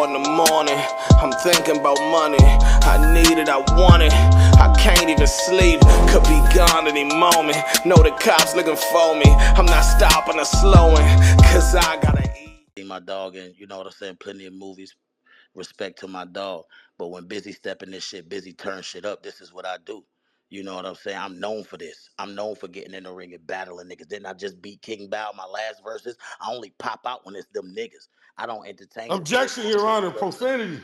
4 in the morning, I'm thinking about money. I need it, I want it, I can't even sleep. Could be gone any moment, know the cops looking for me. I'm not stopping or slowing, cause I gotta eat. My dog, and you know what I'm saying, plenty of movies, respect to my dog. But when Busy stepping this shit, Busy turn shit up, this is what I do. You know what I'm saying? I'm known for this. I'm known for getting in the ring and battling niggas. Didn't I just beat King Bow my last verses? I only pop out when it's them niggas. I don't entertain the fake Objection, Your Honor, bullshit. profanity.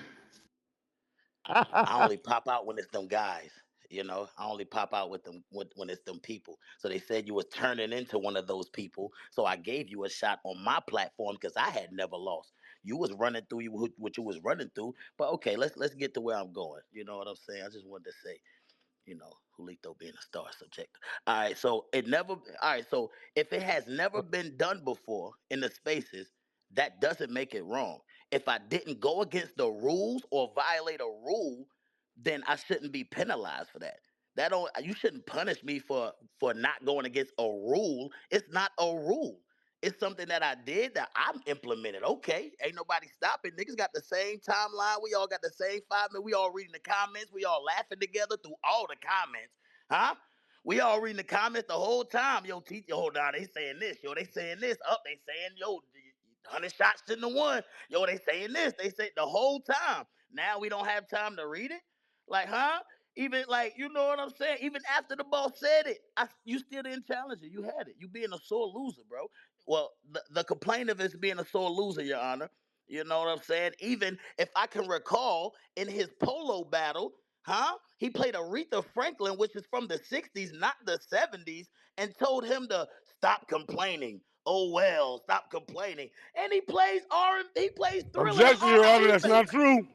I only pop out when it's them guys. You know, I only pop out with them when it's them people. So they said you was turning into one of those people. So I gave you a shot on my platform because I had never lost. You was running through what you was running through. But okay, let's get to where I'm going. You know what I'm saying? I just wanted to say, you know, Julito being a star subject. All right, so it never. All right, so if it has never been done before in the spaces, that doesn't make it wrong. If I didn't go against the rules or violate a rule, then I shouldn't be penalized for that. That don't. You shouldn't punish me for not going against a rule. It's not a rule. It's something that I did that I'm implemented. Okay, ain't nobody stopping. Niggas got the same timeline. We all got the same 5 minutes. We all reading the comments. We all laughing together through all the comments. Huh? We all reading the comments the whole time. Yo, yo, nah, they saying this. Yo, they saying this. Up, they saying, yo, 100 shots to the one. Yo, they saying this. They say the whole time. Now we don't have time to read it. Like, huh? Even like, you know what I'm saying? Even after the boss said it, you still didn't challenge it. You had it. You being a sore loser, bro. Well, the complaint of it's being a sore loser, Your Honor. You know what I'm saying? Even if I can recall in his polo battle, huh? He played Aretha Franklin, which is from the 60s, not the 70s, and told him to stop complaining. Oh well, stop complaining. And he plays he plays Thriller and Objection, Your Honor, R&B. that's not true.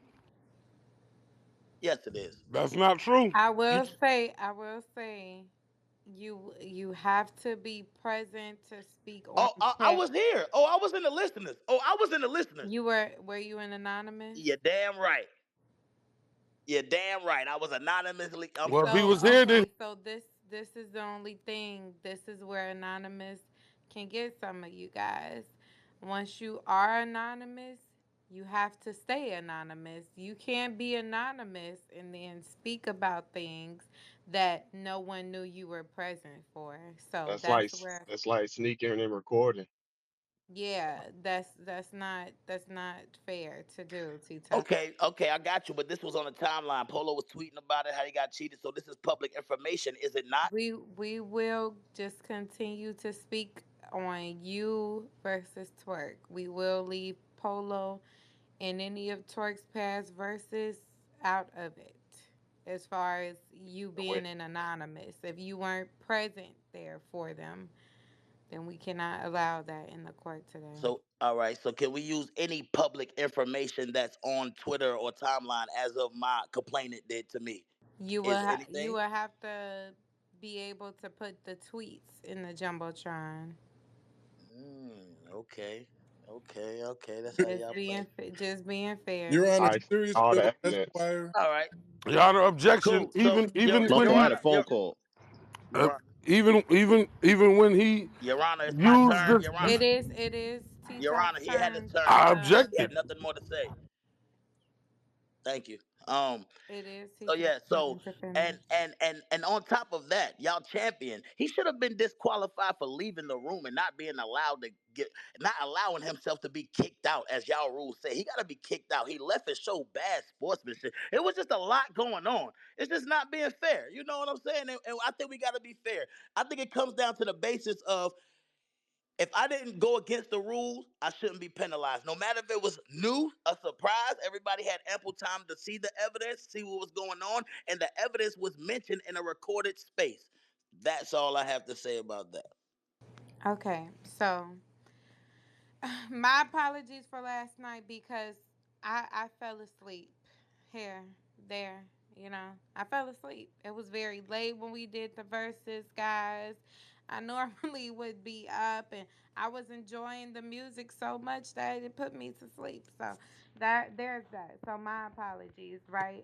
Yes, it is. That's not true. You I will say, you have to be present to speak on Oh, I chat. was here. Oh, I was in the listeners. Oh, I was in the listeners. Were you an anonymous? You're damn right. You're damn right. I was anonymously. I'm Well, if sorry. he So was here, then okay, so this is the only thing. This is where anonymous can get some of you guys. Once you are anonymous, you have to stay anonymous. You can't be anonymous and then speak about things that no one knew you were present for. So That's like sneaking and recording. yeah, that's not fair to do, T-Top. Okay, okay, I got you. But this was on the timeline. Polo was tweeting about it, how he got cheated. So this is public information, is it not? We will just continue to speak on you versus Twerk. We will leave Polo and any of Twerk's past verses out of it. As far as you Wait, being an anonymous, if you weren't present there for them, then we cannot allow that in the court today. So all right. So can we use any public information that's on Twitter or timeline as of my complainant did to me? Is You anything? will have to be able to put the tweets in the jumbotron. Okay. Okay. Okay. That's how y'all play. Just being Your fair. Honor, I serious all Bill the evidence. Esquire. All right. Your Honor, objection. Cool. So Even My when fault. I he, had a phone call. uh, Your Hon- even when he Your Honor, it's my used turn. this, Your this Honor. It is T Your Honor, Top's he had his turn. turn. I He had objected. nothing more to say. Thank you. Um. It is T So yeah. Top's So turn to and finish. and and and on top of that, y'all champion. He should have been disqualified for leaving the room and not being allowed to get, not allowing himself to be kicked out, as y'all rules say. He got to be kicked out. He left and showed bad sportsmanship. It was just a lot going on. It's just not being fair. You know what I'm saying? And I think we got to be fair. I think it comes down to the basis of, if I didn't go against the rules, I shouldn't be penalized. No matter if it was new, a surprise, everybody had ample time to see the evidence, see what was going on, and the evidence was mentioned in a recorded space. That's all I have to say about that. Okay, so my apologies for last night because I fell asleep here, there, I fell asleep. It was very late when we did the verses, guys. I normally would be up and I was enjoying the music so much that it put me to sleep. So there's that. So my apologies, right?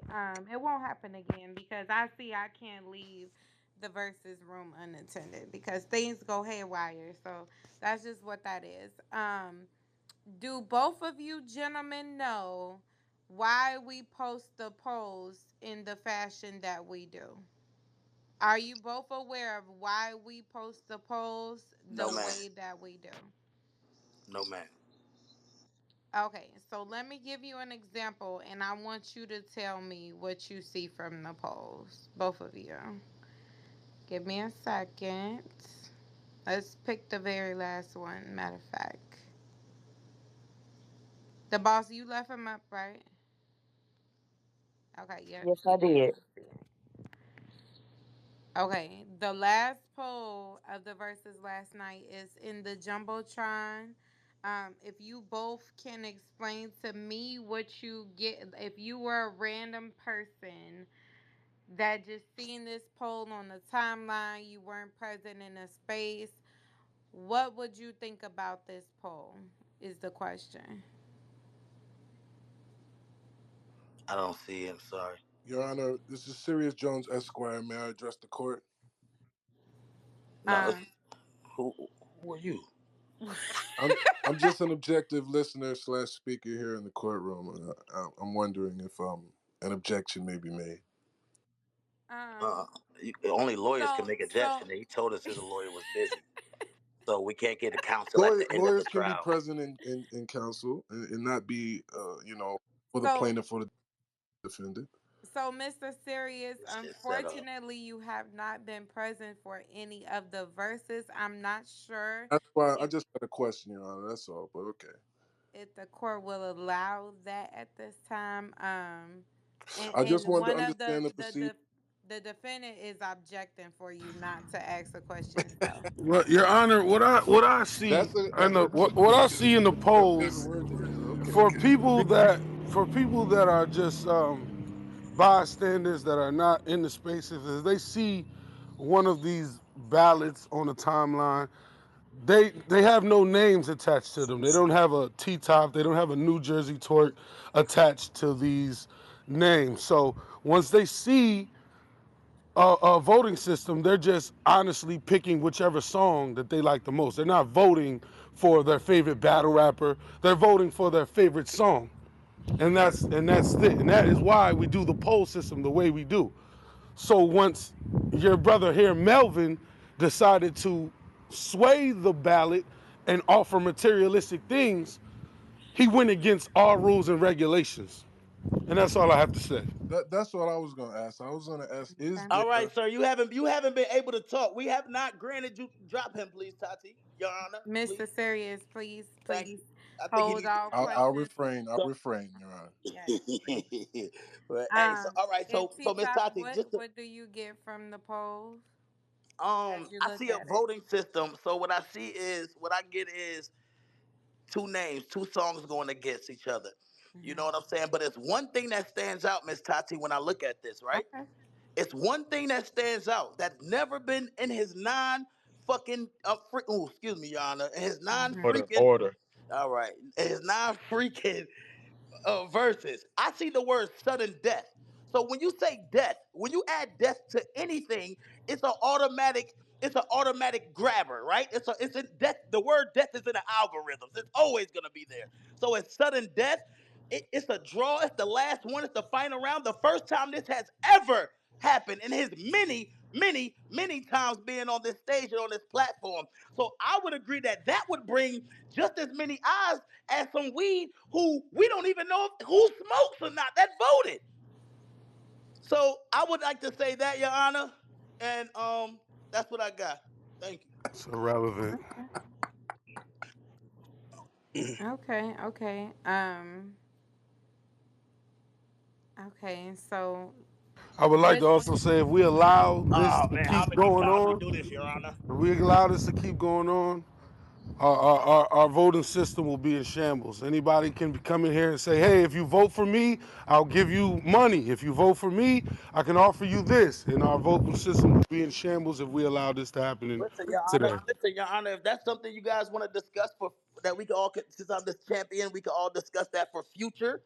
It won't happen again because I see I can't leave the verses room unattended because things go haywire. So that's just what that is. Do both of you gentlemen know why we post the polls in the fashion that we do. Are you both aware of why we post the polls No, the man. way that we do? No, man. Okay, so let me give you an example, and I want you to tell me what you see from the polls. Both of you. Give me a second. Let's pick the very last one, matter of fact. The boss, you left him up, right? Okay, yep, Yes, you I did. did. Okay, the last poll of the verses last night is in the Jumbotron. If you both can explain to me what you get, if you were a random person that just seen this poll on the timeline, you weren't present in a space, what would you think about this poll? Is the question. I don't see him. Sorry. Your Honor, this is Sirius Jones Esquire. May I address the court? No, Um, who are you? I'm I'm just an objective listener slash speaker here in the courtroom. And I'm wondering if an objection may be made. Uh, um, only lawyers can so make so objection. And he told us his lawyer was busy, so we can't get the counsel at Lawyer, the end of the lawyers can be trial. present in counsel and not be, for the so plaintiff or the defendant. So, Mr. Sirius, This shit set up. unfortunately, you have not been present for any of the verses. I'm not sure That's why I if just had a question, Your Honor. That's all. But okay. the court will allow that at this time. And, I just and wanted to one of understand the procedure. the defendant is objecting for you not to ask the questions, though. Well, Your Honor, what I see and what I see in the Your favorite polls word to use. Okay. for people that are just bystanders that are not in the spaces, is they see one of these ballots on the timeline. They have no names attached to them. They don't have a T-top. They don't have a New Jersey Twork attached to these names. So once they see a voting system, they're just honestly picking whichever song that they like the most. They're not voting for their favorite battle rapper. They're voting for their favorite song, and that's it. And that is why we do the poll system the way we do. So once your brother here, Melvin, decided to sway the ballot and offer materialistic things, he went against all rules and regulations. And that's all I have to say. That's what I was going to ask. I was going to ask: is Okay. All there? right, sir. You haven't been able to talk. We have not granted you. Drop him, please, Tati. Your Honor, Mr. please. Sirius, please, Thank please you. I think he hold needs to all be I'll quiet. questions. refrain. I'll So, refrain, Your Honor. Yes, please. but hey, so all right, And so T Miss Top, Tati, just to, what do you get from the polls as you I look see a at it? voting system. So what I get is two names, two songs going against each other. You know Hmm. what I'm saying? But it's one thing that stands out, Miss Tati, when I look at this, right? Okay. It's one thing that stands out that's never been in his non fucking excuse me, Your Honor, in his non Hmm. Order, freaking order. all right, in his non freaking verses. I see the word sudden death. So when you say death, when you add death to anything, it's an automatic. It's an automatic grabber, right? It's in death. The word death is in the algorithms. It's always gonna be there. So it's sudden death. It's a draw. It's the last one. It's the final round. The first time this has ever happened in his many, many, many times being on this stage and on this platform. So I would agree that that would bring just as many eyes as some weed who we don't even know who smokes or not that voted. So I would like to say that, Your Honor, and that's what I got. Thank you. It's irrelevant. Okay. Okay. Okay. So I would like to with also say if we allow this Oh to man, how keep many going times we on, do this, Your Honor? if we allow this to keep going on, our voting system will be in shambles. Anybody can come in here and say, hey, if you vote for me, I'll give you money. If you vote for me, I can offer you this. And our voting system will be in shambles if we allow this to happen Listen, Your Honor. today. Listen, Your Honor. If that's something you guys want to discuss for that, we can all since I'm the champion, we can all discuss that for future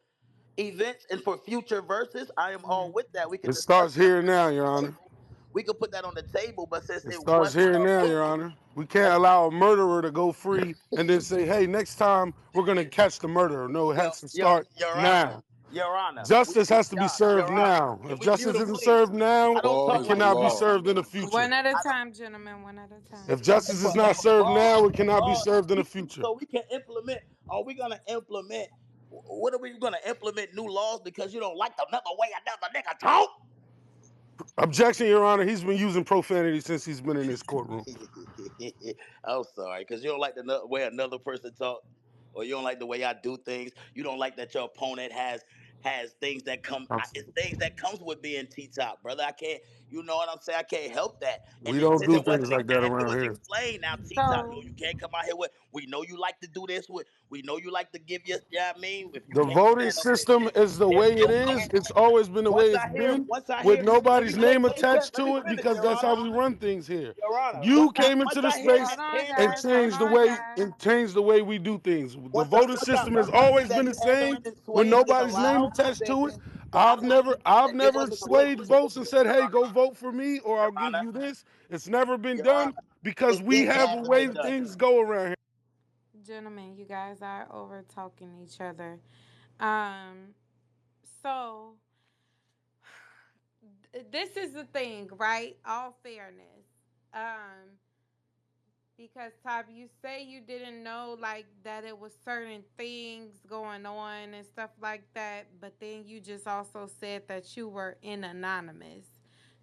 events and for future verses. I am all Mhm. with that. We can It discuss starts that here now, on Your the Honor. table. We could put that on the table, but since It it starts wasn't here a now, Your voting, Honor. We can't allow a murderer to go free and then say, hey, next time we're going to catch the murderer. No, it has to start Your Honor, now. Your Honor, Justice has to be served Your Honor, now. can If we mute justice him, isn't please? served now, I don't Law it talk is like cannot be that. law. served in the One future. at a I don't. time, gentlemen. One at a time. If justice is not served now, it cannot be Law, served in the we, future. so we can implement. Are we gonna implement? What are we gonna implement new laws because you don't like another way another nigga talk? Objection, Your Honor. He's been using profanity since he's been in this courtroom. I'm sorry, because you don't like the way another person talk, or you don't like the way I do things. You don't like that your opponent has things that come. It's things that comes with being T top, brother. I can't. You know what I'm saying? I can't help that. We don't do things like that And it around was here. explained. Now T top, So, you can't come out here with. We know you like to do this with. We know you like to give your. Yeah, I mean, if you The can't voting stand up here, system is the if way it you is. can't. It's always been the way it's been, Once I with hear, let nobody's me let, name let me fin- attached let me to it, finish, because Your that's Honor. how we run things here. Your Honor, You came into once the I hear space hold on, and guys. Hold pandering, on, guys. changed the way we do things. The voting system has once I see always been that the same pandering and with swaying is nobody's name allowed, attached then to it. then I don't see I've that it never wasn't the way it swayed was votes supposed to and be, said, Your "Hey, Honor. go vote for me," or Your "I'll give Honor, you this." It's never been Your done Honor. because we It have a hasn't way been that done. things go around here. Gentlemen, you guys are over talking each other. Um, so this is the thing, right? All fairness. Um, because Top, you say you didn't know like that it was certain things going on and stuff like that, but then you just also said that you were in anonymous.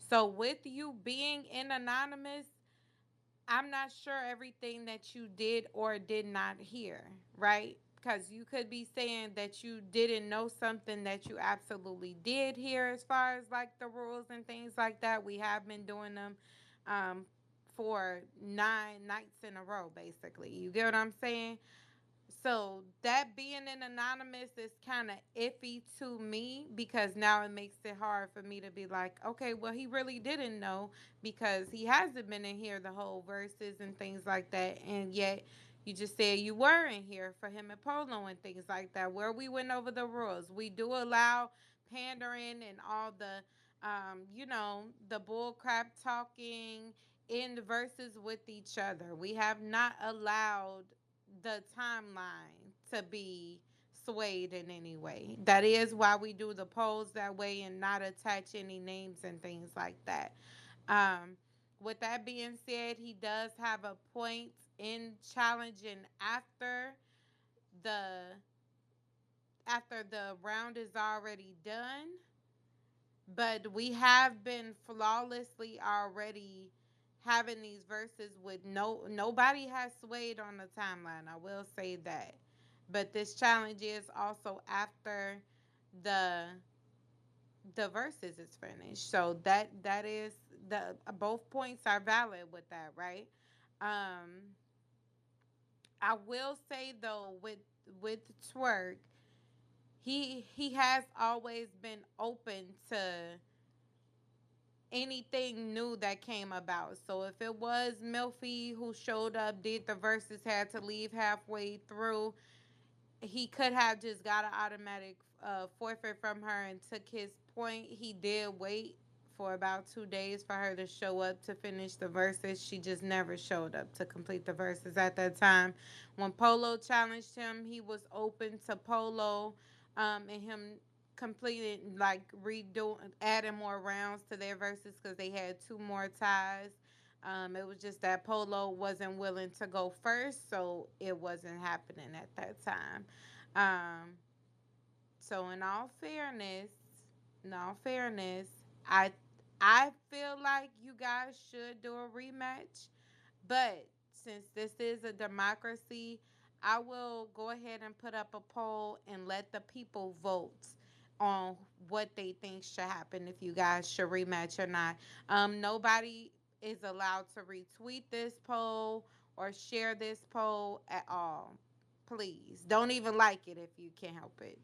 So with you being in anonymous, I'm not sure everything that you did or did not hear, right? Because you could be saying that you didn't know something that you absolutely did hear as far as like the rules and things like that. We have been doing them um, for 9 nights in a row, basically. You get what I'm saying? So that being an anonymous is kind of iffy to me because now it makes it hard for me to be like, okay, well, he really didn't know because he hasn't been in here the whole verses and things like that. And yet you just said you were in here for him and Polo and things like that, where we went over the rules. We do allow pandering and all the, the bull crap talking in the verses with each other. We have not allowed the timeline to be swayed in any way. That is why we do the polls that way and not attach any names and things like that. Um, with that being said, he does have a point in challenging the after the round is already done, but we have been flawlessly already having these verses with nobody has swayed on the timeline. I will say that. But this challenge is also after the the verses is finished. So that is the both points are valid with that, right? Um I will say though with Twork, he has always been open to anything new that came about. So if it was Milfy who showed up, did the verses, had to leave halfway through, he could have just got an automatic forfeit from her and took his point. He did wait for about 2 days for her to show up to finish the verses. She just never showed up to complete the verses at that time. When Polo challenged him, he was open to Polo and him completing like redoing adding more rounds to their verses because they had two more ties. It was just that Polo wasn't willing to go first, so it wasn't happening at that time. Um, so in all fairness, I I feel like you guys should do a rematch, but since this is a democracy, I will go ahead and put up a poll and let the people vote on what they think should happen if you guys should rematch or not. Nobody is allowed to retweet this poll or share this poll at all. Please don't even like it if you can't help it.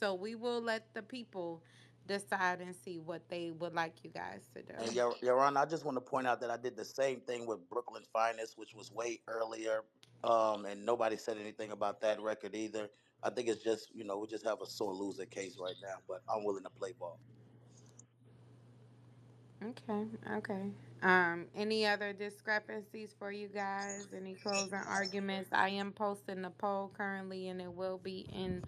So we will let the people decide and see what they would like you guys to do. And Your Honor, I just want to point out that I did the same thing with Brooklyn Finest, which was way earlier, and nobody said anything about that record either. I think it's just we just have a sore loser case right now, but I'm willing to play ball. Okay, okay. Any other discrepancies for you guys? Any closing arguments? I am posting the poll currently, and it will be in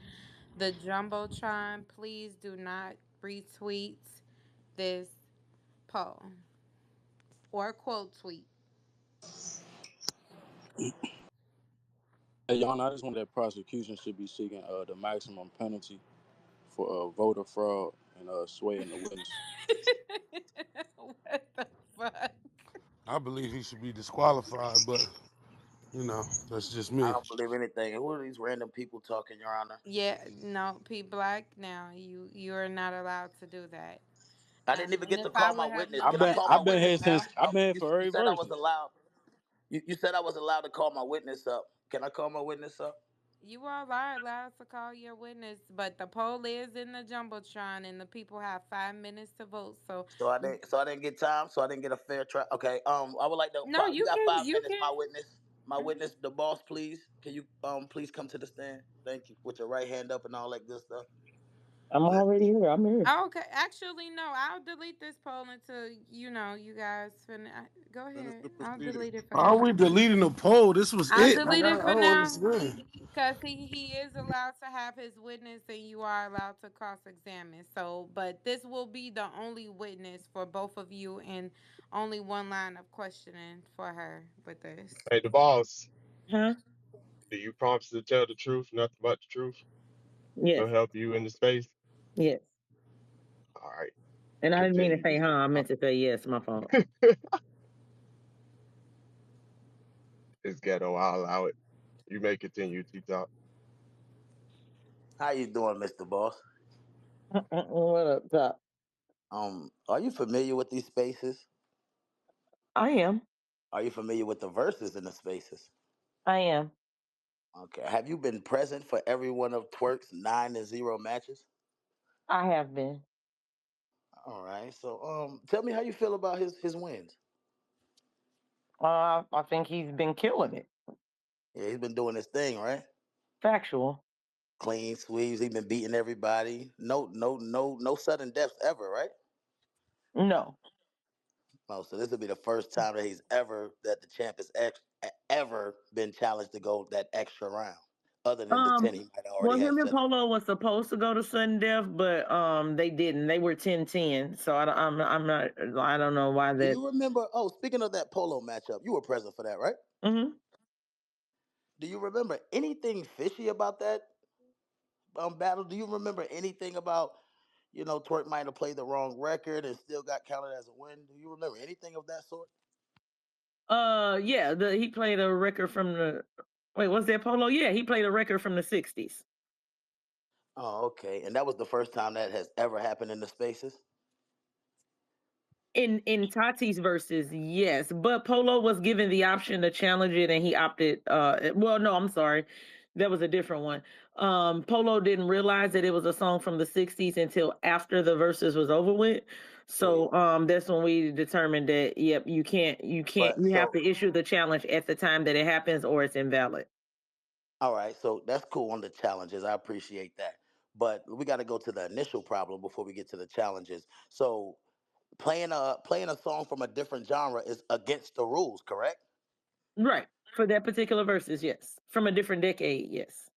The Jumbotron, please do not retweet this poll or quote tweet. Hey, Your Honor, I just want that prosecution should be seeking the maximum penalty for voter fraud and swaying the witness. What the fuck? I believe he should be disqualified, but that's just I me. don't believe anything. Who are these random people talking, Your Honor? Yeah, no, P Black. Now you are not allowed to do that. I didn't even And get if to I call my would have witness. I've Can I been call known, my I've been witness here now? since I've been here for You every said I was verses. allowed. You said I was allowed to call my witness up. Can I call my witness up? you all are allowed to call your witness, but the poll is in the jumbotron, and the people have 5 minutes to vote. So, So I didn't get time. So I didn't get a fair try. Okay. I would like to. no, You you got can, five you minutes. can. My witness, the boss. Please, can you please come to the stand? Thank you. With your right hand up and all that good stuff. I'm already here. I'm here. Okay, actually, no, I'll delete this poll until you guys go Finish the ahead. I'll proceedings. delete it for Why are now. we deleting the poll? This was I'll it. Like delete it I for don't now understand. because he is allowed to have his witness and you are allowed to cross examine. So, but this will be the only witness for both of you and only one line of questioning for her with this. Hey, the boss, Huh? do you promise to tell the truth, nothing but the truth? Yes. Will help you in the space. Yes. All right, And I didn't mean to continue. say huh. I meant to say yes. My fault. It's ghetto. I'll allow it. You may continue, T Top. How you doing, Mr. Boss? What up, top? Are you familiar with these spaces? I am. Are you familiar with the verses in the spaces? I am. Okay. Have you been present for every one of Twerk's 9-0 matches? I have been. All right. So, tell me how you feel about his wins. I think he's been killing it. Yeah, he's been doing his thing, right? Factual. Clean sweeps. He's been beating everybody. No sudden deaths ever, right? No. Oh, so this will be the first time that the champ has ever been challenged to go that extra round, other than the 10 Um. he might Well, already have him and set up. Polo was supposed to go to sudden death, but they didn't. They were 10-10. So I'm not. I don't know why Do that. you remember? Oh, speaking of that polo matchup, you were present for that, right? Hmm. Do you remember anything fishy about that battle? Do you remember anything about Twerk might have played the wrong record and still got counted as a win? Do you remember anything of that sort? Yeah. He played a record from the. Wait, was that Polo? Yeah, he played a record from the '60s. Oh, okay. And that was the first time that has ever happened in the spaces. In Tati's verses, yes, but Polo was given the option to challenge it, and he opted. Well, no, I'm sorry, that was a different one. Polo didn't realize that it was a song from the '60s until after the verses was over with. Yeah. So that's when we determined that yep, But you have so to issue the challenge at the time that it happens, or it's invalid. all right, so that's cool on the challenges. I appreciate that. But we got to go to the initial problem before we get to the challenges. So playing a song from a different genre is against the rules, correct? Right, for that particular verses, yes, from a different decade, yes.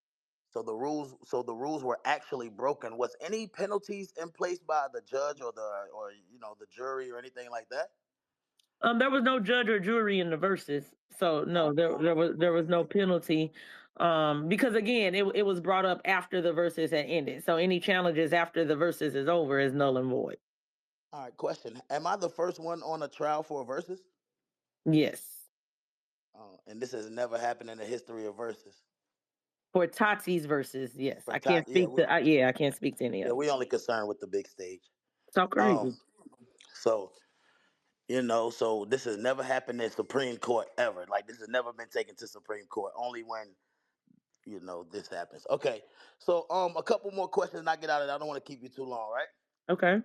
So the rules were actually broken. Was any penalties in place by the judge or the jury or anything like that? There was no judge or jury in the verses, so no, Okay. there was no penalty. Because again, it was brought up after the verses had ended, so any challenges after the verses is over is null and void. All right. Question: Am I the first one on a trial for a versus? Yes, And this has never happened in the history of versus. for Tati's verses, yes. For I can't yeah, speak to. Yeah, I can't speak to any yeah, others. we only concerned with the big stage. Talk Um, crazy. so so this has never happened in Supreme Court ever. Like this has never been taken to Supreme Court. Only when this happens. Okay. So a couple more questions and I get out of it. I don't want to keep you too long, right? Okay.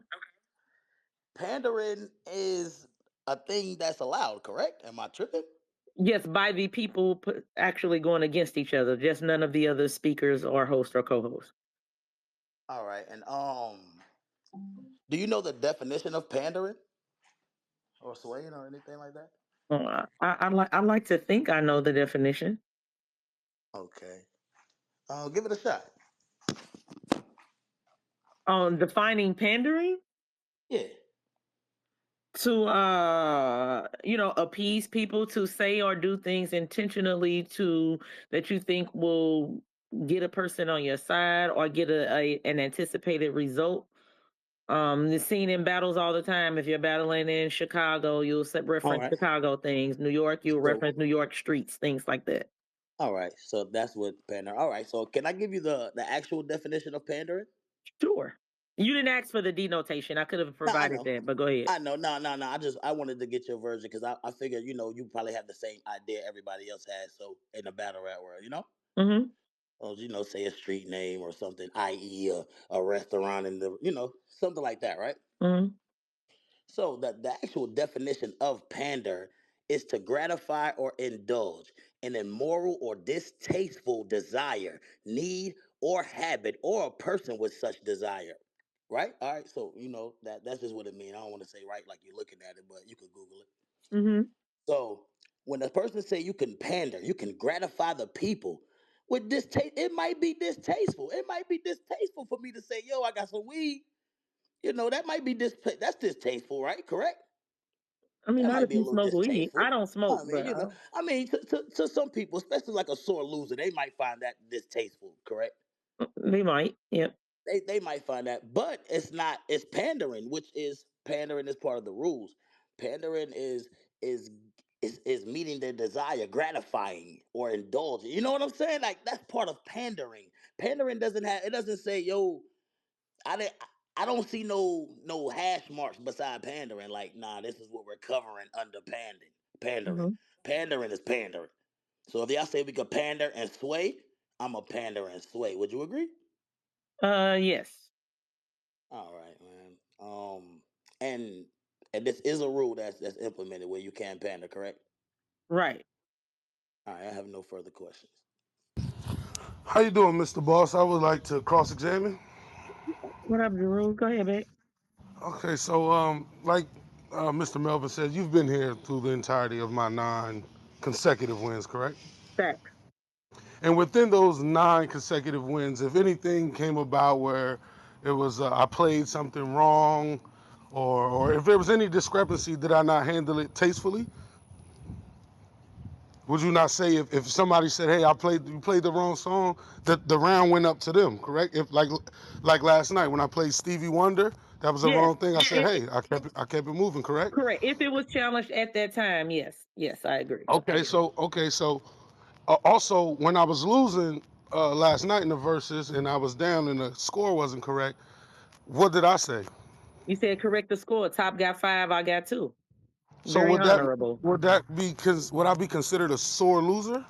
Pandering is a thing that's allowed, correct? Am I tripping? Yes, by the people actually going against each other, just none of the other speakers or host or co-host. All right. And do you know the definition of pandering or swaying or anything like that? I like to think I know the definition. Okay. Give it a shot. On defining pandering Yeah. to appease people, to say or do things intentionally to that you think will get a person on your side or get an anticipated result. It's seen in battles all the time. If you're battling in Chicago, you'll All reference right. Chicago things. New York, you'll So reference New York streets, things like that. all right. So that's what pander. All right. So can I give you the actual definition of pandering? Sure. You didn't ask for the denotation. I could have No, I provided know. that, but go ahead. I know. No, no, no. I wanted to get your version because I figured you probably have the same idea everybody else has. So in the battle rap world. Mm-hmm. Or say a street name or something, i.e., a restaurant in the something like that, right? Mm-hmm. So the actual definition of pander is to gratify or indulge an immoral or distasteful desire, need, or habit, or a person with such desire. Right? All right. So that's just what it means. I don't want to say right like you're looking at it, but you could Google it. Mm-hmm. So when a person say you can pander, you can gratify the people with distaste. It might be distasteful. It might be distasteful for me to say, "Yo, I got some weed." That might be that's distasteful, right? Correct. I mean, That not might if be a you little smoke weed. I distasteful. don't smoke, I mean, but to some people, especially like a sore loser, they might find that distasteful. Correct. they might. Yep. They might find that, but it's not. It's pandering, which is pandering is part of the rules. Pandering is is meeting their desire, gratifying or indulging. You know what I'm saying? Like that's part of pandering. Pandering doesn't say, yo, I didn't I don't see no hash marks beside pandering. Like, nah, this is what we're covering under pandering. Pandering. Mm-hmm. Pandering is pandering. So if y'all say we could pander and sway, I'm a pander and sway. Would you agree? Yes. All right, man. And this is a rule that's implemented where you can pander, correct? Right. All right, I have no further questions. How you doing, Mr. Boss? I would like to cross-examine. What up, Drew? Go ahead, babe. Okay, so like Mr. Melvin said, you've been here through the entirety of my 9 consecutive wins, correct? Facts. And within those 9 consecutive wins, if anything came about where it was I played something wrong, or if there was any discrepancy, did I not handle it tastefully? Would you not say if somebody said, "Hey, you played the wrong song," that the round went up to them, correct? If like last night when I played Stevie Wonder, that was the Yes. wrong thing. I said, It, "Hey, I kept it moving," correct? correct. If it was challenged at that time, yes. Yes, I agree. Okay, so also when I was losing last night in the verses and I was down and the score wasn't correct, what did I say? You said correct the score. Top got 5, I got 2. So Very honorable. would I be considered a sore loser?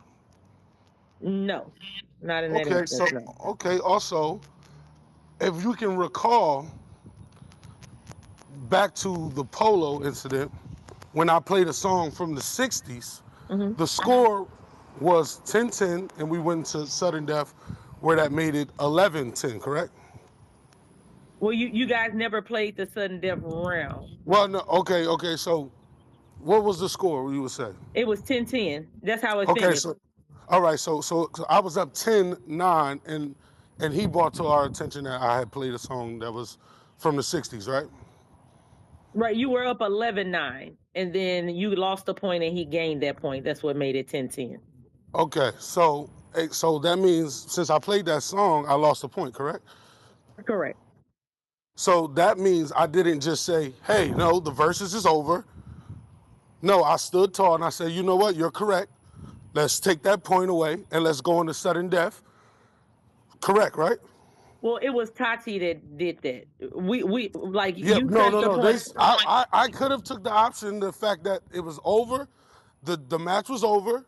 No, not in that Okay, so instance, no. okay. Also, if you can recall back to the polo incident, when I played a song from the 60s, Hmm. the score was 10-10, and we went to sudden death where that made it 11-10, correct? Well, you guys never played the sudden death round. Well, no, okay, so what was the score you would say? It was 10-10. That's how it Okay, finished. so, all right, so I was up 10-9, and he brought to our attention that I had played a song that was from the 60s, right? Right, you were up 11-9, and then you lost a point and he gained that point. That's what made it 10-10. Okay, so that means since I played that song, I lost a point, correct? Correct. So that means I didn't just say, "Hey, no, the verses is over." No, I stood tall and I said, "You know what? You're correct. Let's take that point away and let's go into sudden death." Correct, right? Well, it was Tati that did that. We like Yep. you No, set no, the no. point. I could have took the option, the fact that it was over, the match was over.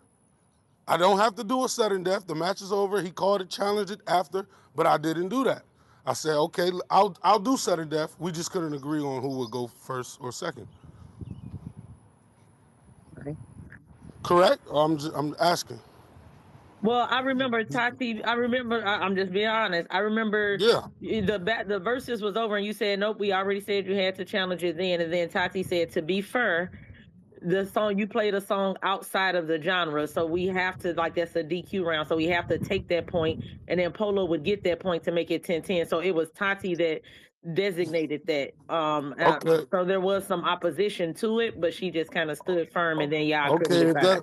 I don't have to do a sudden death. The match is over. He called it, challenged it after, but I didn't do that. I said, okay, I'll do sudden death. We just couldn't agree on who would go first or second. Right. Correct? Or I'm asking. Well, I remember Tati. I remember. I'm just being honest. I remember Yeah. the verses was over, and you said nope. We already said you had to challenge it then, and then Tati said to be fair, the song you played a song outside of the genre, so we have to like that's a DQ round, so we have to take that point, and then Polo would get that point to make it 10-10. So it was Tati that designated that. Okay. So there was some opposition to it, but she just kind of stood firm, and then y'all couldn't Okay, decide.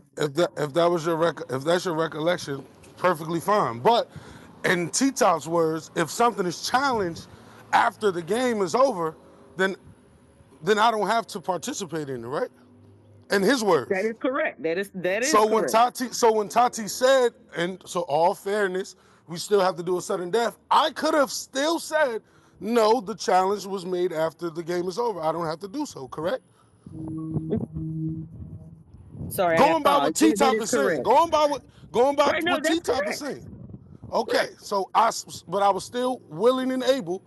if that was if that's your recollection, perfectly fine. But in T Top's words, if something is challenged after the game is over, then I don't have to participate in it, right? In his That words. is correct. That is So when correct. Tati said, and so all fairness, we still have to do a sudden death. I could have still said, no, the challenge was made after the game is over. I don't have to do so, correct? Sorry, I got Going by paused. what T That Top is is saying. correct. Going by Right? No, what T that's Top is correct. saying. Okay, so but I was still willing and able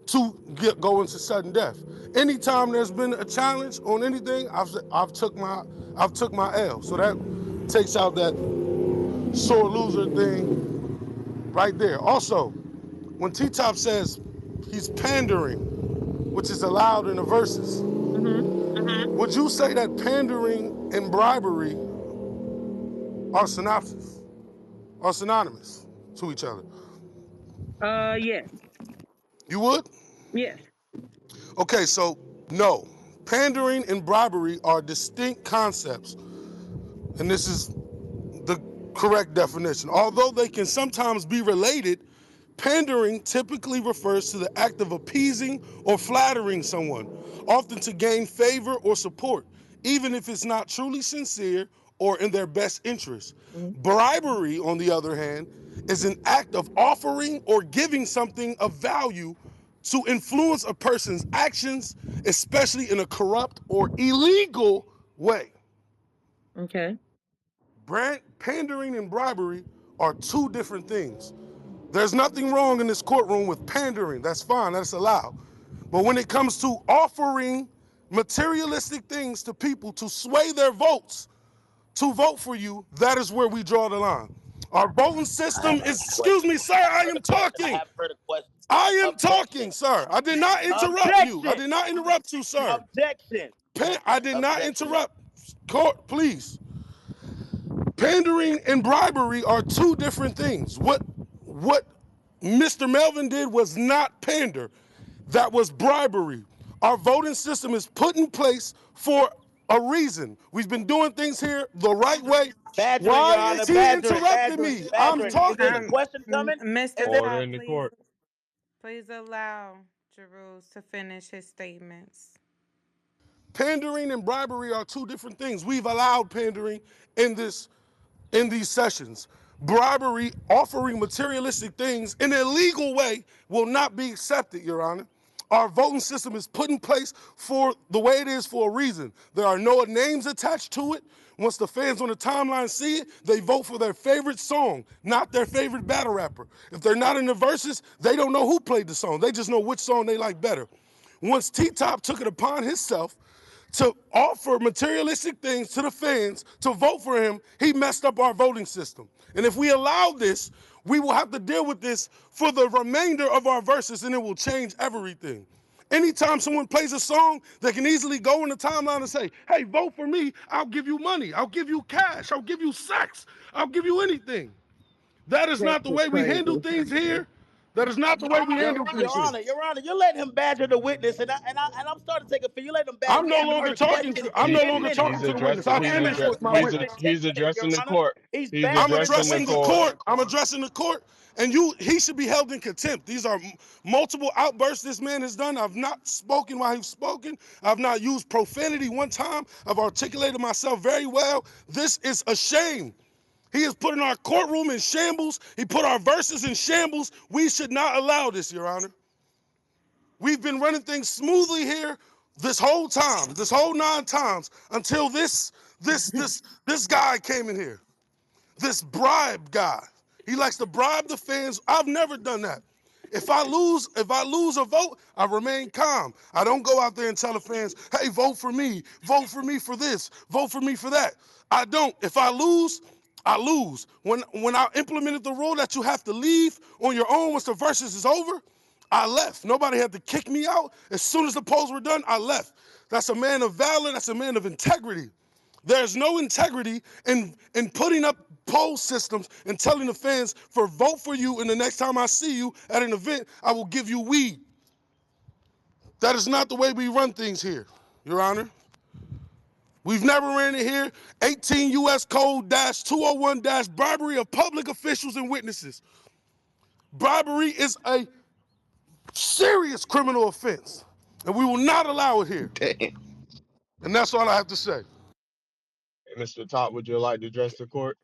to go into sudden death. Anytime there's been a challenge on anything, I've took my L. So that takes out that sore loser thing right there. Also, when T Top says he's pandering, which is allowed in the verses, Mm-hmm. would you say that pandering and bribery are synonymous to each other? Yes. You would? Yes. Okay, so no. Pandering and bribery are distinct concepts, and this is the correct definition. Although they can sometimes be related, pandering typically refers to the act of appeasing or flattering someone, often to gain favor or support, even if it's not truly sincere or in their best interest. Mm-hmm. Bribery, on the other hand, is an act of offering or giving something of value to influence a person's actions, especially in a corrupt or illegal way. Okay. Pandering and bribery are two different things. There's nothing wrong in this courtroom with pandering. That's fine, that's allowed. But when it comes to offering materialistic things to people to sway their votes to vote for you, that is where we draw the line. Our voting I have system is, further excuse questions. me, sir, I have I further am questions. I talking. have further questions. I am Objection. talking, sir. I did not interrupt you. I Objection. did not interrupt you, sir. Objection. I did not Objection. interrupt. Court, please. Pandering and bribery are two different things. What Mr. Melvin did was not pander. That was bribery. Our voting system is put in place for a reason. We've been doing things here the right way. Badgering, Your Why Honor. is he Badgering. interrupting Badgering. me? I'm Badgering. Is there a talking. question coming? Mr. Is there? Order Top, in the please, court. please allow Jeruz to finish his statements. Pandering and bribery are two different things. We've allowed pandering in these sessions. Bribery, offering materialistic things in a legal way, will not be accepted, Your Honor. Our voting system is put in place for the way it is for a reason. There are no names attached to it. Once the fans on the timeline see it, they vote for their favorite song, not their favorite battle rapper. If they're not in the verses, they don't know who played the song. They just know which song they like better. Once T-Top took it upon himself to offer materialistic things to the fans to vote for him, he messed up our voting system. And if we allow this, we will have to deal with this for the remainder of our verses, and it will change everything. Anytime someone plays a song, they can easily go in the timeline and say, hey, vote for me, I'll give you money, I'll give you cash, I'll give you sex, I'll give you anything. That is That's not the just way we handle crazy. things here. That is not the way we handle things here. Your Honor, you're letting him badger the witness, and I'm starting to take a feel. You're letting him badger. I'm He no hasn't longer heard a talking question to I'm in no He 10 longer minutes. talking he's to the witness. addressing I He he's hasn't finished heard address with a my he's question witness. in address 10 he's minutes, Your addressing the Honor. court. He's He's I'm badgering the addressing the addressing witness. the court. court. I'm addressing the court, and he should be held in contempt. These are multiple outbursts this man has done. I've not spoken while he's spoken. I've not used profanity one time. I've articulated myself very well. This is a shame. He has put in our courtroom in shambles. He put our verses in shambles. We should not allow this, Your Honor. We've been running things smoothly here this whole time, this whole 9 times, until this guy came in here. This bribe guy. He likes to bribe the fans. I've never done that. If I lose a vote, I remain calm. I don't go out there and tell the fans, hey, vote for me for this, vote for me for that. I don't. If I lose, I lose. When I implemented the rule that you have to leave on your own once the verses is over, I left. Nobody had to kick me out. As soon as the polls were done, I left. That's a man of valor. That's a man of integrity. There's no integrity in putting up poll systems and telling the fans for vote for you, and the next time I see you at an event, I will give you weed. That is not the way we run things here, Your Honor. We've never ran it here. 18 U.S. Code 201 bribery of public officials and witnesses. Bribery is a serious criminal offense, and we will not allow it here. Damn. Hey, And that's all I have to say. Mr. Top, would you like to address the court?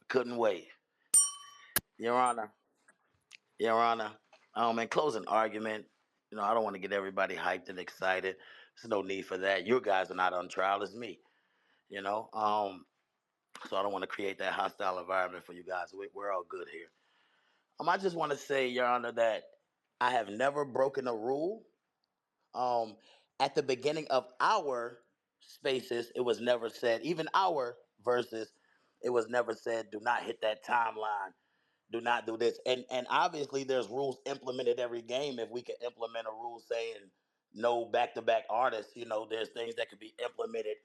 Couldn't wait. Your Honor, Your Honor, in closing argument, I don't want to get everybody hyped and excited. There's no need for that. You guys are not on trial, it's me, you know. So I don't want to create that hostile environment for you guys. We're all good here. I just want to say, Your Honor, that I have never broken a rule. Um, at the beginning of our spaces, it was never said, even our verses, it was never said, do not hit that timeline, do not do this. And obviously there's rules implemented every game. If we could implement a rule saying no back-to-back artists, there's things that could be implemented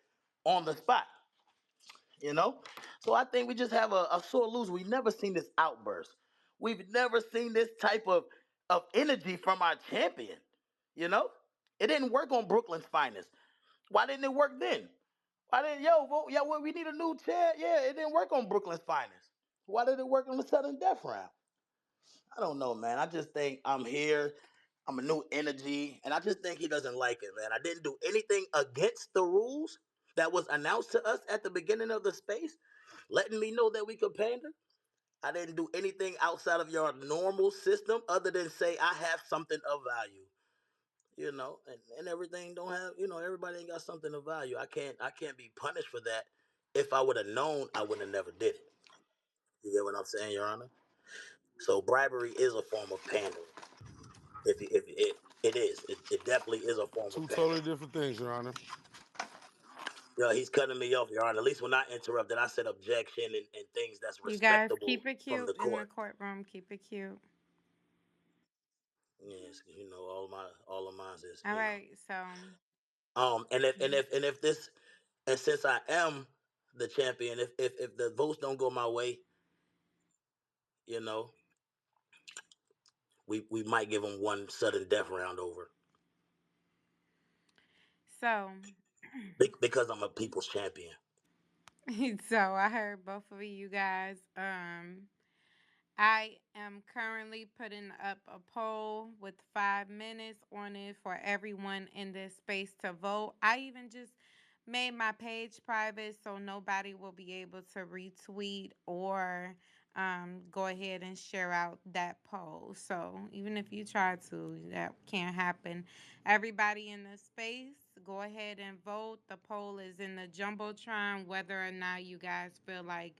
on the spot, you know? So I think we just have a sore loser. We've never seen this outburst. We've never seen this type of energy from our champion, you know? It didn't work on Brooklyn's finest. Why didn't it work then? Why didn't vote? Yeah, well, we need a new chair. Yeah, it didn't work on Brooklyn's finest. Why did it work on the Southern Death round? I don't know, man. I just think I'm here. I'm a new energy, and I just think he doesn't like it, man. I didn't do anything against the rules that was announced to us at the beginning of the space, letting me know that we could pander. I didn't do anything outside of your normal system other than say I have something of value, and everything don't have, everybody ain't got something of value. I can't be punished for that. If I would have known, I would have never did it. You get what I'm saying, Your Honor? So bribery is a form of pandering. If it is, it definitely is a form of Two pandering. totally different things, Your Honor. He's cutting me off, Your Honor. At least when I interrupted, I said objection and things that's You guys respectable keep it from the cute in the court. courtroom. Keep it cute. Yes, all of mine is, All right, so and if this, and since I am the champion, if the votes don't go my way, you know, we might give him one sudden death round over so because I'm a people's champion. so I heard both of you guys. I am currently putting up a poll with 5 minutes on it for everyone in this space to vote. I even just made my page private so nobody will be able to retweet or go ahead and share out that poll. So even if you try to, that can't happen. Everybody in the space, go ahead and vote. The poll is in the Jumbotron, whether or not you guys feel like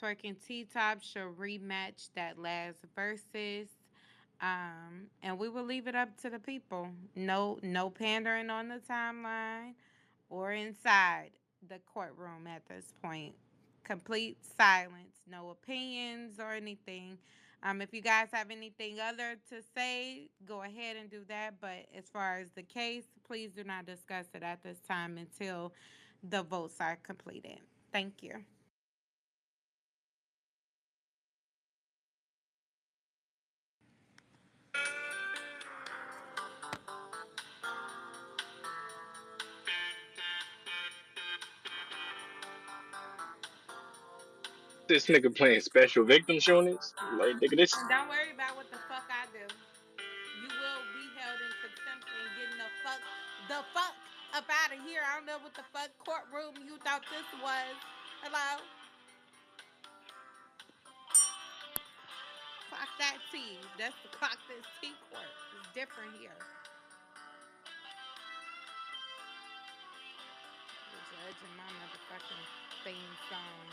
Twork and T-Top should rematch that last versus. And we will leave it up to the people. No pandering on the timeline or inside the courtroom at this point. Complete silence, no opinions or anything. If you guys have anything other to say, go ahead and do that. But as far as the case, please do not discuss it at this time until the votes are completed. Thank you. This nigga playing special victims units. Like, nigga, this. Don't worry about what the fuck I do. You will be held in contempt and getting the fuck up out of here. I don't know what the fuck courtroom you thought this was. Hello? Clock that T. That's the clock this T court. It's different here. The judge and my motherfucking theme song.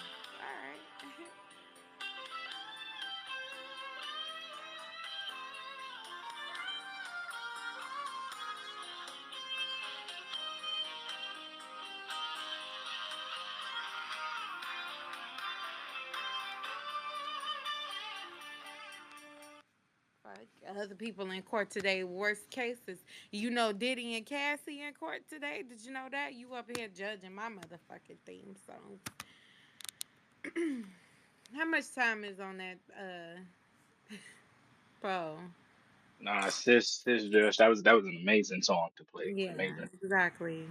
Alright. other people in court today. Worst cases, Diddy and Cassie in court today. Did you know that? You up here judging my motherfucking theme song. How much time is on that bro? Nah, sis, Josh, that was an amazing song to play. Yeah, Amazing. exactly.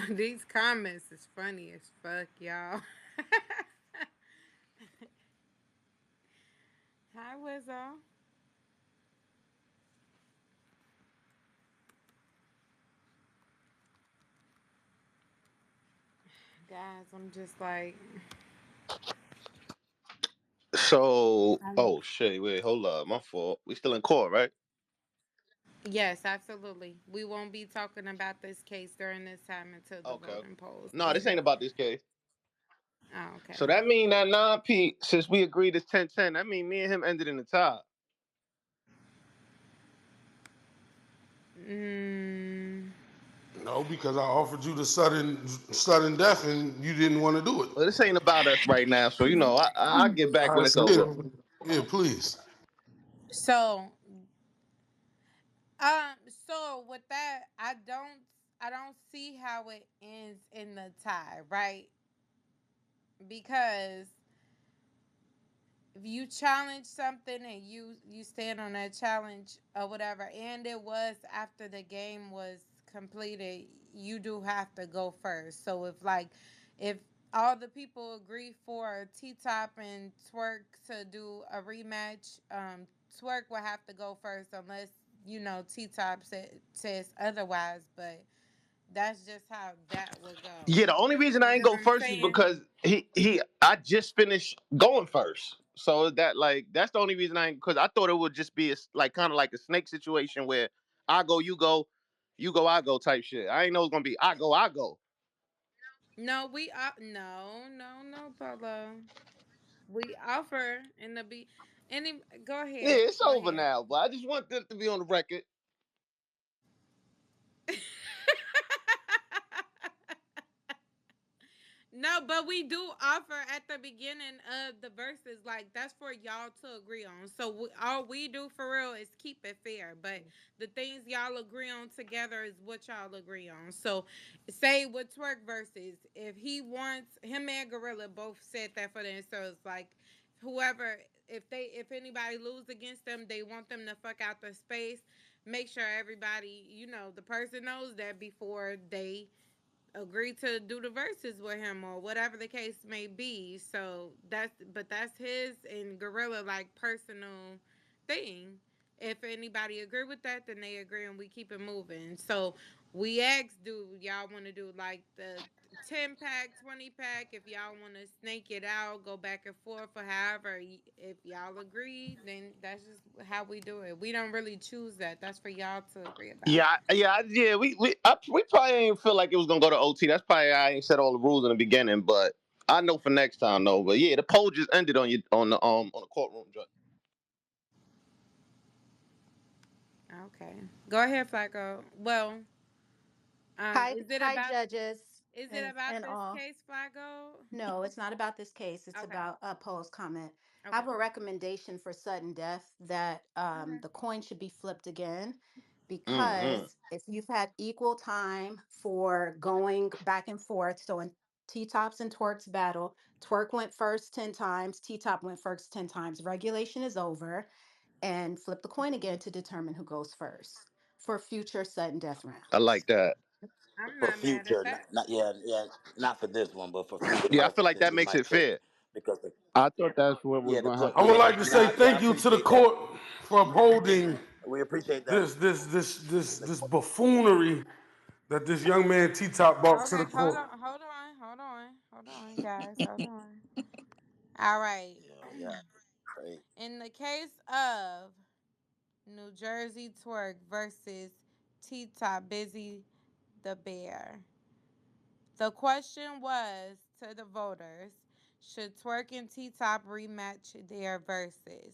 These comments is funny as fuck, y'all. Hi, Wizzo. Guys, I'm just like, So, I'm, oh shit, wait, hold up, my fault. We still in court, right? yes, absolutely. We won't be talking about this case during this time until the Okay, okay. voting polls. No, Go this ahead. ain't about this case. Oh, So okay. that mean that 9P, since we agreed it's 10-10, that mean me and him ended in the tie. Mm, No, because I offered you the sudden death and you didn't want to do it. Well, this ain't about us right now, so I'll get back All when right, it's so over. yeah, please. so, so with that, I don't see how it ends in the tie, right? Because if you challenge something and you stand on that challenge or whatever, and it was after the game was completed, you do have to go first. So if all the people agree for T Top and Twerk to do a rematch, Twerk will have to go first unless T Top says otherwise. But that's just how that will go. Yeah, the only reason I You ain't know go what I'm first is saying? because I just finished going first. So that's the only reason I ain't, because I thought it would just be like kind of like a snake situation where I go, you go, I go type shit. I ain't know it's gonna be I go. No, no, Polo. We offer in the be any. Go Yeah, ahead, it's go over ahead. now, but I just want that to be on the record. No, but we do offer at the beginning of the verses, like that's for y'all to agree on. So all we do for real is keep it fair. But the things y'all agree on together is what y'all agree on. So, say with Twerk verses, if he wants him and Gorilla both said that for themselves, like whoever, if anybody lose against them, they want them to fuck out the space. Make sure everybody, the person knows that before they agree to do the verses with him or whatever the case may be. So that's his and Gorilla like personal thing. If anybody agree with that, then they agree and we keep it moving. So we asked, do y'all want to do like the 10 pack, 20 pack? If y'all want to snake it out, go back and forth or however. If y'all agree, then that's just how we do it. We don't really choose that. That's for y'all to agree about. Yeah. We probably ain't feel like it was gonna go to OT. That's probably I ain't set all the rules in the beginning, but I know for next time though. But yeah, the poll just ended on you on the courtroom judge. Okay. Go ahead, Flacco. Well, Hi, hi, judges is it and about and this all. case, Flacco? No, it's not about this case. It's Okay. about a Poe's comment. I Okay. have a recommendation for sudden death that Okay. the coin should be flipped again, Mm-hmm. because if you've had equal time for going back and forth, so in T Tops and Twerk's battle, Twerk went first 10 times, T Top went first 10 times. Regulation is over, and flip the coin again to determine who goes first for future sudden death I rounds. like that. I'm For not mad at future, that. not yeah, yeah, not for this one, but for future Yeah, I feel like purposes, that we makes might it take fair. because I thought that's what was yeah, the gonna court. I happen would Yeah, like last to say nah, time. yeah, I thank you to the appreciate that. court for upholding We appreciate that. this The, buffoonery that this young man T Top brought to the Okay, court. hold on, guys, hold on. All right. yeah, yeah, crazy. In the case of New Jersey Twerk versus T Top Busy the Bear, the question was to the voters: should Twerk and T Top rematch their verses?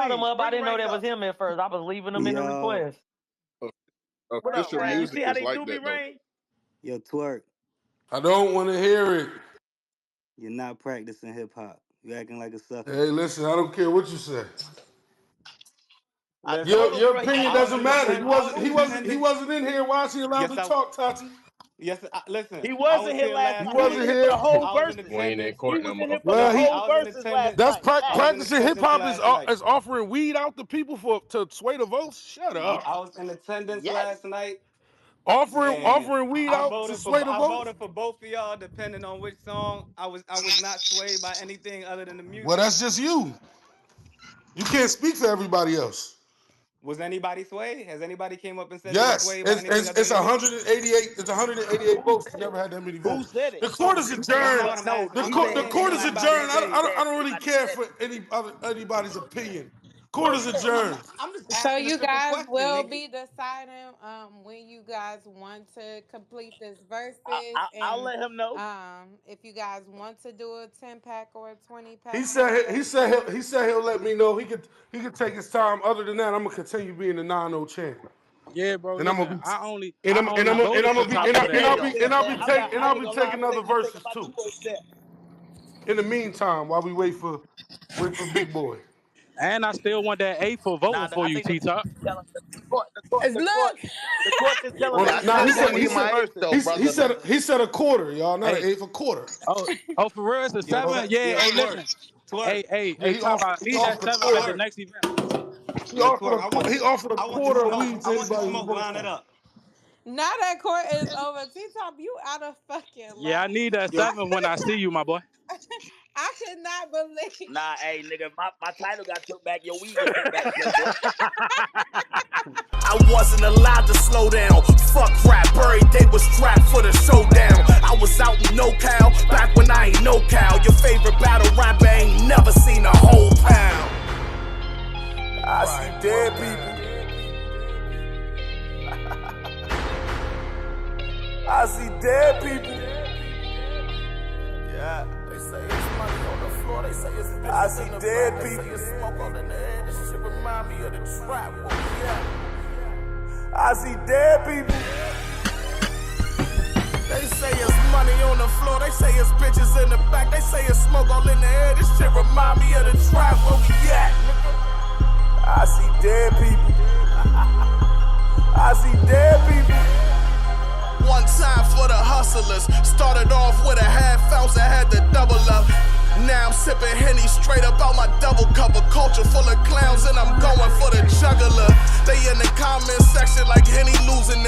brought him please up. I bring didn't know Rain that was up. him at first. I was leaving him in the Yo, request. What up, Official Rain? You music see how is they like do me, that though. Rain? yo, Twork, I don't want to hear it. you're not practicing hip hop. You acting like a sucker. Hey, listen, I don't care what you say. I Your told Listen, him, your bro. He opinion got I was doesn't in matter. attitude. You attend. I wasn't was he in wasn't he attendance. wasn't in here. Why is he allowed Yes, to I. talk, Tati? Yes, listen. He I wasn't was here here last last You night. He was night. wasn't in here for the here. whole I was in verses. We ain't in attendance. He court was no in more. here for the Well, Listen, he whole I was in verses last attendance. that's night. I was in practicing hip attendance hop last night. is offering weed out to people to sway the votes. Shut up. I was in attendance Yes. last night, and Offering weed out to sway the I votes. voted for both of y'all, depending on which song. I was not swayed by anything other than the Well, music. that's just you. You can't speak for everybody else. Was anybody swayed? Has anybody came up and said they were Yes, swayed by it's, anything it's, other it's than the music? 188. It's 188 votes. You never had that many Who votes. said it? The court is That's not adjourned. what I'm No, asking. The I'm court, not the saying court is anybody anybody adjourned. said it. swayed. I Said don't really anybody care said for it. anybody's opinion. Court Well, is yeah. adjourned. I'm just So asking a you simple guys question, will nigga. be deciding when you guys want to complete this I, verses I, I'll and let him know. if you guys want to do a 10 pack or a 20 He pack said battle. he said he'll let me know. He could take his time. Other than that, I'm gonna continue being the 9-0 champ, Yeah, bro. and I'm Listen, gonna be I only voted for Top of the Hey, Head though. listen, man. I I'll ain't be gonna lie. taking other I'm taking verses my too. 2-0 step. In the meantime, while we wait for Big Boy. And I still want that A for voting Nah, for I you, think the T court Top. just telling the court the court As the court look, the court just telling Well, us Yeah, I to now still he stop said think voting he he for the said my eighth verses. though, brother. he said a quarter, y'all, not an Hey, eighth, a quarter. for real, it's a Yo, seven. Yeah, yo, hey, twerk, listen. twerk, Yeah, Hey, Top, I he need that offered a seven at the quarter. twerk, next event. He yo, offered twerk. he offered a I want the quarter of smoke. weed I to want the anybody who smoke. votes Line for it him. up. now that court is over. T-Top, you out of fucking Yeah, I line. need that Yo, seven when I see you, my boy. I could not believe. Nah, hey, nigga, my title got took back. Your weed get took back, Playboy. I wasn't allowed to slow down. Fuck rap, every day was strapped for the showdown. I was out in NoCal, back when I ain't no cow. Your favorite battle rapper ain't never seen a whole pound. I see dead people. I see dead people. Yeah. They say it's money on the floor. They say it's bitches. I see dead people. They say it's smoke all in the air. This shit remind me of the trap. Where we at? I see dead people. They say it's money on the floor. They say it's bitches in the back. They say it's smoke all in the air. This shit remind me of the trap. Where we at? I see dead people. I see dead people. One time for the hustlers. Started off with a half ounce, I had to double up. Now I'm sipping Henny straight up out my double cup. A culture full of clowns and I'm going for the juggler. They in the comment section like Henny losing